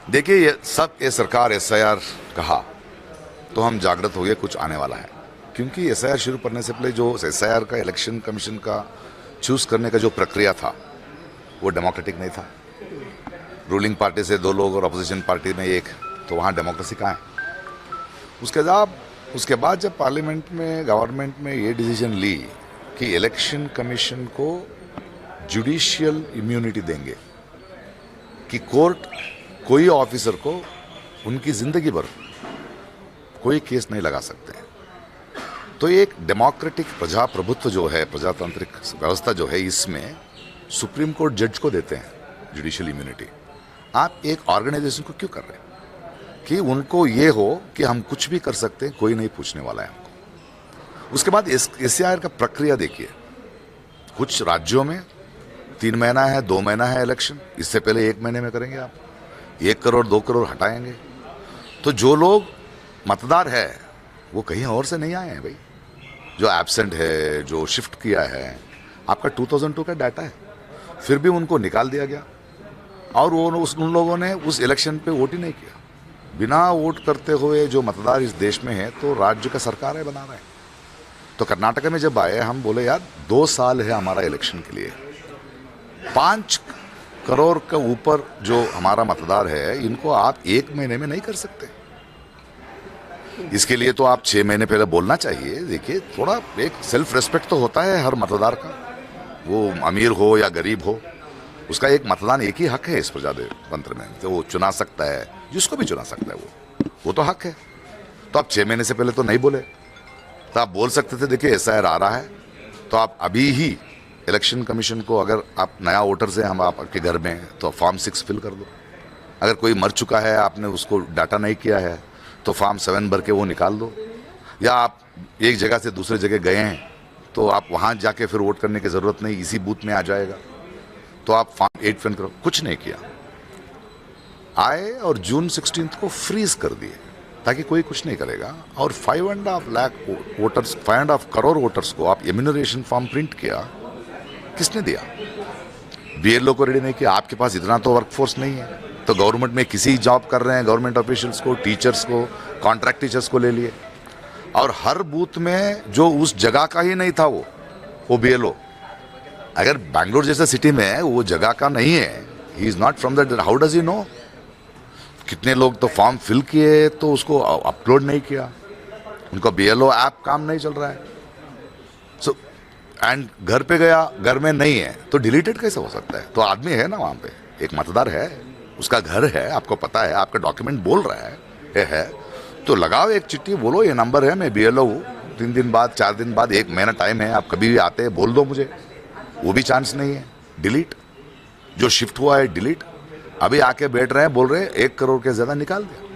देखिए, ये सरकार एसआईआर कहा तो हम जागृत हो गए, कुछ आने वाला है। क्योंकि एसआईआर शुरू करने से पहले जो एसआईआर का इलेक्शन कमीशन का चूज करने का जो प्रक्रिया था वो डेमोक्रेटिक नहीं था। रूलिंग पार्टी से 2 लोग और अपोजिशन पार्टी में 1, तो वहाँ डेमोक्रेसी कहाँ है? उसके बाद जब पार्लियामेंट में गवर्नमेंट में ये डिसीजन ली कि इलेक्शन कमीशन को जुडिशियल इम्यूनिटी देंगे कि कोर्ट कोई ऑफिसर को उनकी जिंदगी भर कोई केस नहीं लगा सकते, तो एक डेमोक्रेटिक प्रजाप्रभुत्व जो है, प्रजातांत्रिक व्यवस्था जो है, इसमें सुप्रीम कोर्ट जज को देते हैं जुडिशियल इम्यूनिटी। आप एक ऑर्गेनाइजेशन को क्यों कर रहे हैं कि उनको ये हो कि हम कुछ भी कर सकते हैं, कोई नहीं पूछने वाला है हमको। उसके बाद एसआईआर का प्रक्रिया देखिए, कुछ राज्यों में 3 महीना है, 2 महीना है इलेक्शन, इससे पहले 1 महीने में करेंगे। आप 1 करोड़ 2 करोड़ हटाएंगे, तो जो लोग मतदार है वो कहीं और से नहीं आए हैं भाई। जो एब्सेंट है, जो शिफ्ट किया है, आपका 2002 का डाटा है, फिर भी उनको निकाल दिया गया और उन लोगों ने उस इलेक्शन पे वोट ही नहीं किया। बिना वोट करते हुए जो मतदार इस देश में है, तो राज्य का सरकार है बना रहा है। तो कर्नाटक में जब आए, हम बोले यार 2 साल है हमारा इलेक्शन के लिए, 5 करोड़ के ऊपर जो हमारा मतदार है, इनको आप 1 महीने में नहीं कर सकते। इसके लिए तो आप 6 महीने पहले बोलना चाहिए। देखिए, थोड़ा एक सेल्फ रेस्पेक्ट तो होता है हर मतदार का, वो अमीर हो या गरीब हो, उसका एक मतदान एक ही हक है इस प्रजातंत्र में, तो वो चुना सकता है, जिसको भी चुना सकता है, वो तो हक है। तो आप 6 महीने से पहले तो नहीं बोले, तो आप बोल सकते थे देखिए एसआईआर आ रहा है, तो आप अभी ही इलेक्शन कमीशन को, अगर आप नया वोटर से हम आपके घर में, तो फॉर्म 6 फिल कर दो। अगर कोई मर चुका है, आपने उसको डाटा नहीं किया है, तो फॉर्म 7 भर के वो निकाल दो। या आप एक जगह से दूसरे जगह गए हैं, तो आप वहाँ जाके फिर वोट करने की ज़रूरत नहीं, इसी बूथ में आ जाएगा, तो आप फॉर्म 8 फिल करो। कुछ नहीं किया, आए और जून 16 को फ्रीज कर दिए ताकि कोई कुछ नहीं करेगा। और 5.5 लाख वोटर्स, 5.5 करोड़ वोटर्स को आप एम्यूनरेशन फॉर्म प्रिंट किया, किसने दिया? बीएलओ को रेडी नहीं किया। आपके पास इतना तो वर्कफोर्स नहीं है, तो गवर्नमेंट में किसी जॉब कर रहे हैं, गवर्नमेंट ऑफिशियल्स को, टीचर्स को, कॉन्ट्रैक्ट टीचर्स को ले लिए, और हर बूथ में जो उस जगह का ही नहीं था वो बीएलओ। अगर बैंगलोर जैसे सिटी में वो जगह का नहीं है, he is not from that, how does he know? कितने लोग तो फॉर्म फिल किए तो उसको अपलोड नहीं किया, उनका बीएलओ ऐप काम नहीं चल रहा है। सो एंड घर पे गया, घर में नहीं है, तो डिलीटेड कैसे हो सकता है? तो आदमी है ना वहाँ पे, एक मतदार है, उसका घर है, आपको पता है, आपका डॉक्यूमेंट बोल रहा है, तो लगाओ एक चिट्ठी, बोलो ये नंबर है, मैं बीएलओ हूँ, 3 दिन बाद, 4 दिन बाद, 1 महीना टाइम है, आप कभी भी आते हैं, बोल दो मुझे। वो भी चांस नहीं है। डिलीट, जो शिफ्ट हुआ है डिलीट। अभी आके बैठ रहे हैं, बोल रहे हैं 1 करोड़ के ज्यादा निकाल दिया।